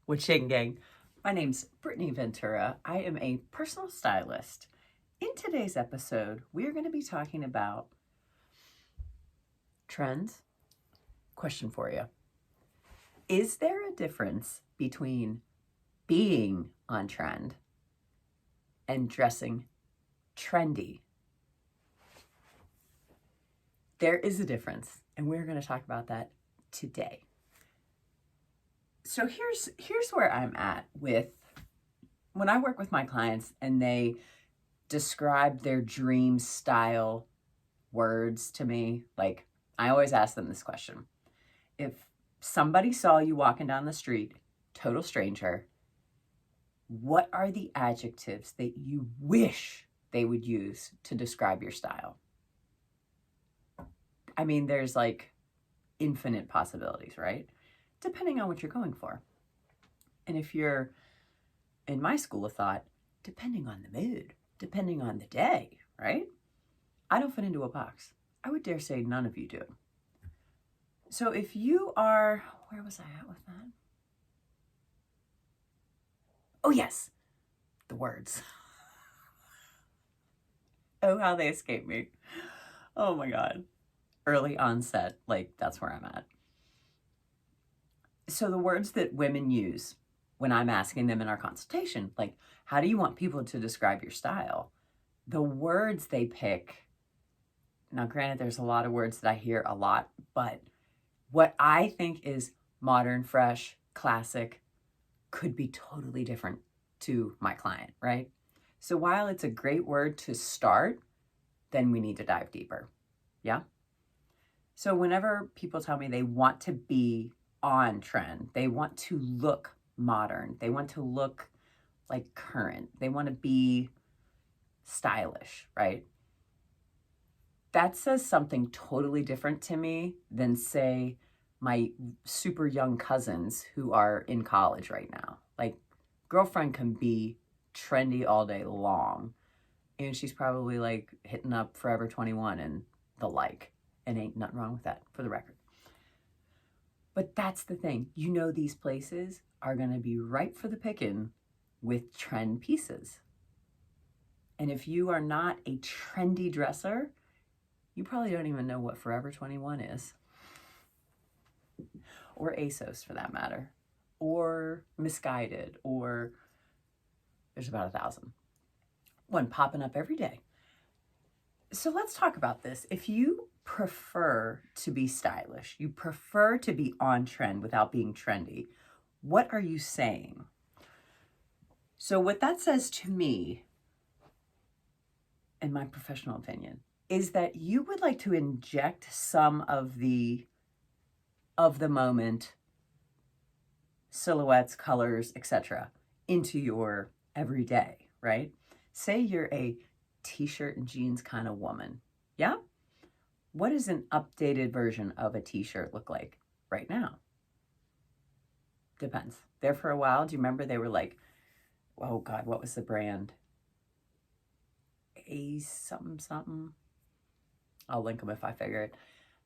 Whatching gang. My name's Brittney Ventura. I am a personal stylist. In today's episode, we are going to be talking about trends. Question for you. Is there a difference between being on trend and dressing trendy? There is a difference, and we're going to talk about that today. So here's where I'm at with when I work with my clients and they describe their dream style words to me. Like, I always ask them this question. If somebody saw you walking down the street, total stranger, what are the adjectives that you wish they would use to describe your style? I mean, there's like infinite possibilities, right? Depending on what you're going for. And if you're in my school of thought, depending on the mood, depending on the day, right? I don't fit into a box. I would dare say none of you do. So if you are, where was I at with that? Oh yes, the words. Oh, how they escape me. Oh my God. Early onset, like that's where I'm at. So the words that women use when I'm asking them in our consultation, like, how do you want people to describe your style? The words they pick, now granted, there's a lot of words that I hear a lot, but what I think is modern, fresh, classic could be totally different to my client, right? So while it's a great word to start, then we need to dive deeper. Yeah? So whenever people tell me they want to be on trend, they want to look modern, they want to look like current, they want to be stylish, right? That says something totally different to me than, say, my super young cousins who are in college right now. Like, girlfriend can be trendy all day long, and she's probably like hitting up Forever 21 and the like, and ain't nothing wrong with that, for the record. But that's the thing. You know, these places are going to be ripe for the picking with trend pieces. And if you are not a trendy dresser, you probably don't even know what Forever 21 is. Or ASOS, for that matter. Or Misguided. Or there's about 1,000. One popping up every day. So let's talk about this. If you prefer to be stylish, you prefer to be on trend without being trendy, what are you saying? So what that says to me, in my professional opinion, is that you would like to inject some of the moment silhouettes, colors, etc. into your everyday, right? Say you're a t-shirt and jeans kind of woman. Yeah? What does an updated version of a t-shirt look like right now? Depends. There for a while, do you remember they were like, oh God, what was the brand? A something something. I'll link them if I figure it.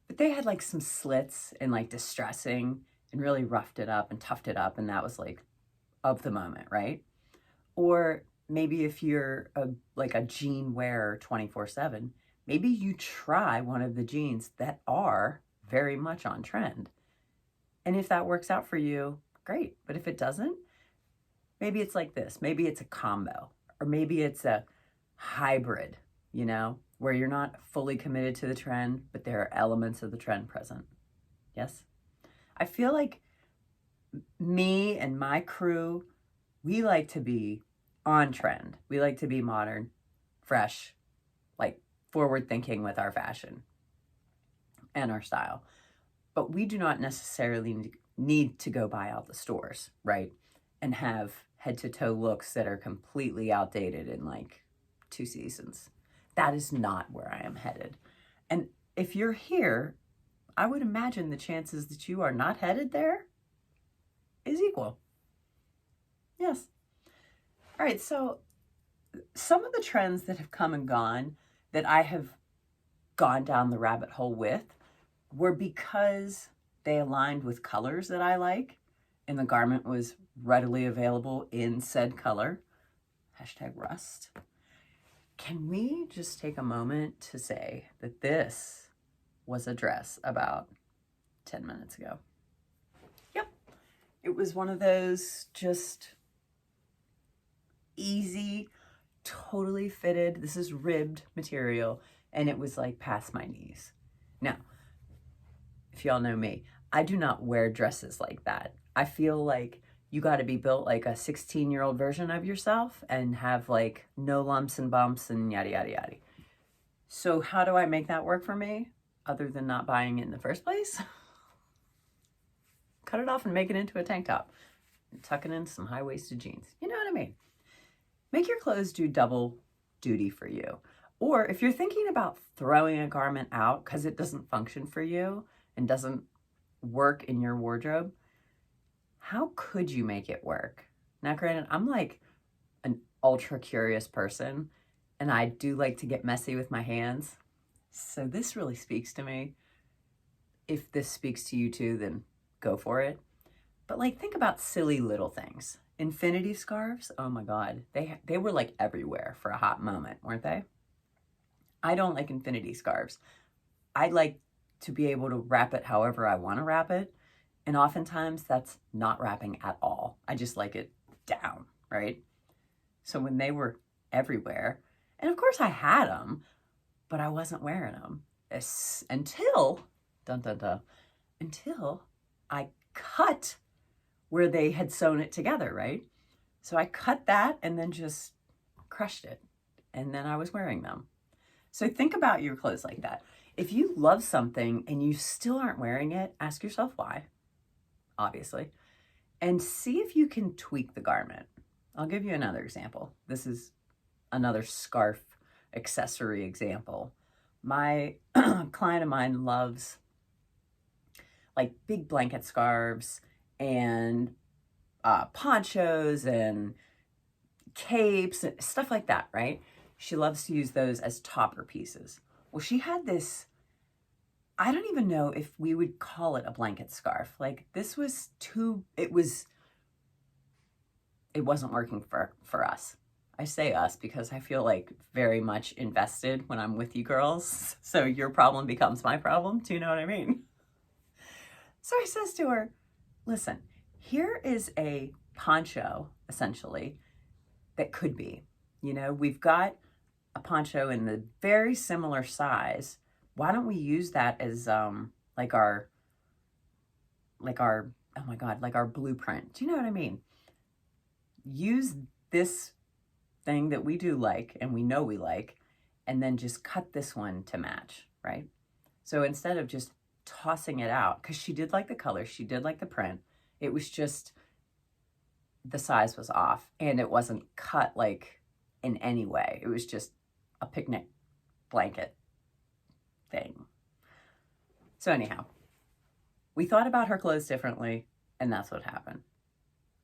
But they had like some slits and like distressing and really roughed it up and toughed it up, and that was like of the moment, right? Or maybe if you're like a jean wearer 24/7, maybe you try one of the jeans that are very much on trend. And if that works out for you, great. But if it doesn't, maybe it's like this. Maybe it's a combo, or maybe it's a hybrid, you know, where you're not fully committed to the trend, but there are elements of the trend present. Yes? I feel like me and my crew, we like to be on trend. We like to be modern, fresh, like forward thinking with our fashion and our style. But we do not necessarily need to go buy out the stores, right? And have head to toe looks that are completely outdated in like 2 seasons. That is not where I am headed. And if you're here, I would imagine the chances that you are not headed there is equal. Yes. All right, so some of the trends that have come and gone that I have gone down the rabbit hole with were because they aligned with colors that I like and the garment was readily available in said color, hashtag rust, can we just take a moment to say that this was a dress about 10 minutes ago? Yep. It was one of those just easy, totally fitted. This is ribbed material, and it was like past my knees. Now, if y'all know me, I do not wear dresses like that. I feel like you got to be built like a 16-year-old version of yourself and have like no lumps and bumps and yada, yada, yada. So how do I make that work for me other than not buying it in the first place? Cut it off and make it into a tank top. And tuck it in some high-waisted jeans. You know what I mean? Make your clothes do double duty for you. Or if you're thinking about throwing a garment out because it doesn't function for you and doesn't work in your wardrobe, how could you make it work? Now, granted, I'm like an ultra curious person, and I do like to get messy with my hands. So this really speaks to me. If this speaks to you too, then go for it. But like, think about silly little things. Infinity scarves, oh my God. They were like everywhere for a hot moment, weren't they? I don't like infinity scarves. I like to be able to wrap it however I want to wrap it. And oftentimes that's not wrapping at all. I just like it down, right? So when they were everywhere, and of course I had them, but I wasn't wearing them until, dun dun dun, until I cut where they had sewn it together, right? So I cut that and then just crushed it. And then I was wearing them. So think about your clothes like that. If you love something and you still aren't wearing it, ask yourself why, obviously, and see if you can tweak the garment. I'll give you another example. This is another scarf accessory example. My client of mine loves like big blanket scarves and ponchos and capes and stuff like that, right? She loves to use those as topper pieces. Well, she had this, I don't even know if we would call it a blanket scarf. Like this was it wasn't working for us. I say us because I feel like very much invested when I'm with you girls. So your problem becomes my problem. Do you know what I mean? So I says to her, listen, here is a poncho, essentially, that could be. You know, we've got a poncho in the very similar size. Why don't we use that as like our oh my God, like our blueprint? Do you know what I mean? Use this thing that we do like and we know we like, and then just cut this one to match, right? So instead of just tossing it out, because she did like the color, she did like the print, it was just the size was off and it wasn't cut like in any way. It was just a picnic blanket thing. So anyhow, we thought about her clothes differently, and that's what happened.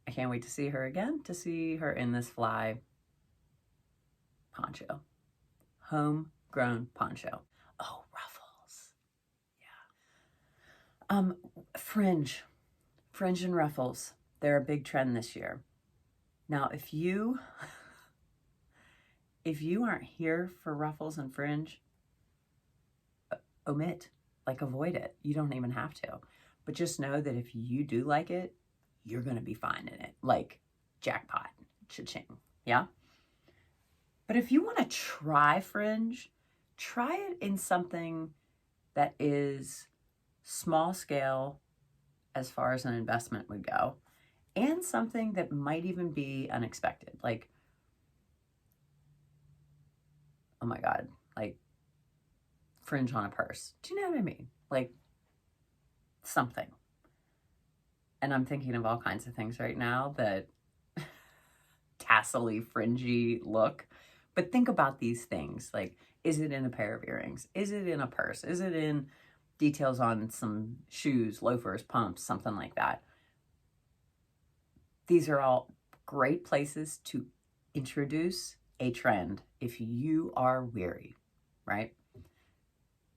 I can't wait to see her again, to see her in this fly poncho. Homegrown poncho. Oh, ruffles. Yeah. Fringe and ruffles. They're a big trend this year. Now, if you aren't here for ruffles and fringe, omit, like avoid it. You don't even have to. But just know that if you do like it, you're going to be fine in it. Like jackpot, cha-ching, yeah? But if you want to try fringe, try it in something that is small scale as far as an investment would go, and something that might even be unexpected. Like, oh my God, like fringe on a purse. Do you know what I mean? Like something. And I'm thinking of all kinds of things right now that tassely, fringy look. But think about these things. Like, is it in a pair of earrings? Is it in a purse? Is it in details on some shoes, loafers, pumps, something like that? These are all great places to introduce a trend if you are weary, right?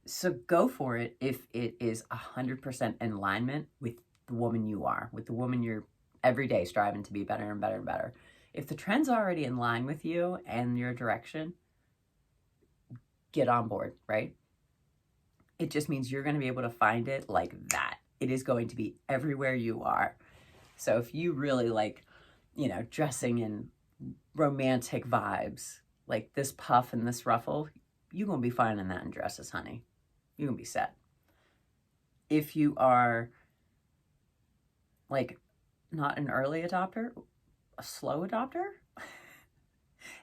So go for it if it is 100% in alignment with the woman you are, with the woman you're every day striving to be better and better and better. If the trend's already in line with you and your direction, get on board, right? It just means you're going to be able to find it like that. It is going to be everywhere you are. So if you really like, you know, dressing in romantic vibes, like this puff and this ruffle, you're going to be finding that in dresses, honey. You're going to be set. If you are like not an early adopter, a slow adopter,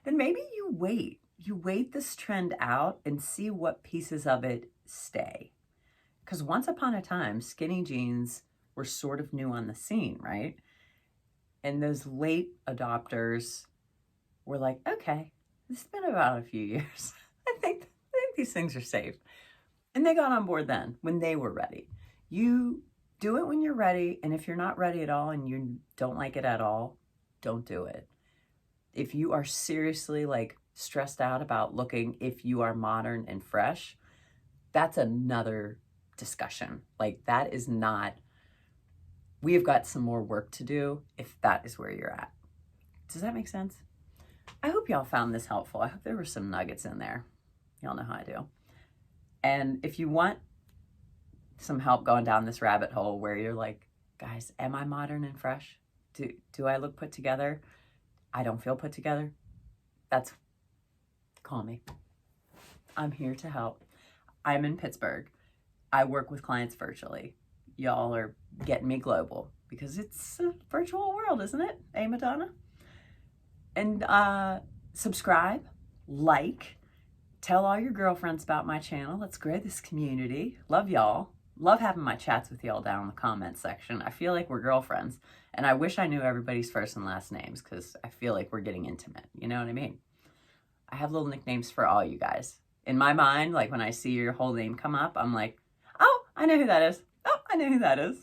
then maybe you wait. You wait this trend out and see what pieces of it stay. Because once upon a time, skinny jeans were sort of new on the scene, right? And those late adopters were like, okay, it's been about a few years. I think these things are safe. And they got on board then when they were ready. You do it when you're ready. And if you're not ready at all and you don't like it at all, don't do it. If you are seriously like stressed out about looking, if you are modern and fresh, that's another discussion. Like that is not, we have got some more work to do if that is where you're at. Does that make sense? I hope y'all found this helpful. I hope there were some nuggets in there. Y'all know how I do. And if you want some help going down this rabbit hole where you're like, guys, am I modern and fresh? Do I look put together? I don't feel put together. Call me. I'm here to help. I'm in Pittsburgh. I work with clients virtually. Y'all are getting me global because it's a virtual world, isn't it? Hey, Madonna? And subscribe, like, tell all your girlfriends about my channel. Let's grow this community. Love y'all. Love having my chats with y'all down in the comments section. I feel like we're girlfriends. And I wish I knew everybody's first and last names because I feel like we're getting intimate. You know what I mean? I have little nicknames for all you guys. In my mind, like when I see your whole name come up, I'm like, oh, I know who that is. Oh, I know who that is.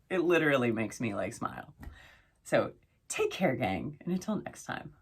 It literally makes me like smile. So take care, gang. And until next time.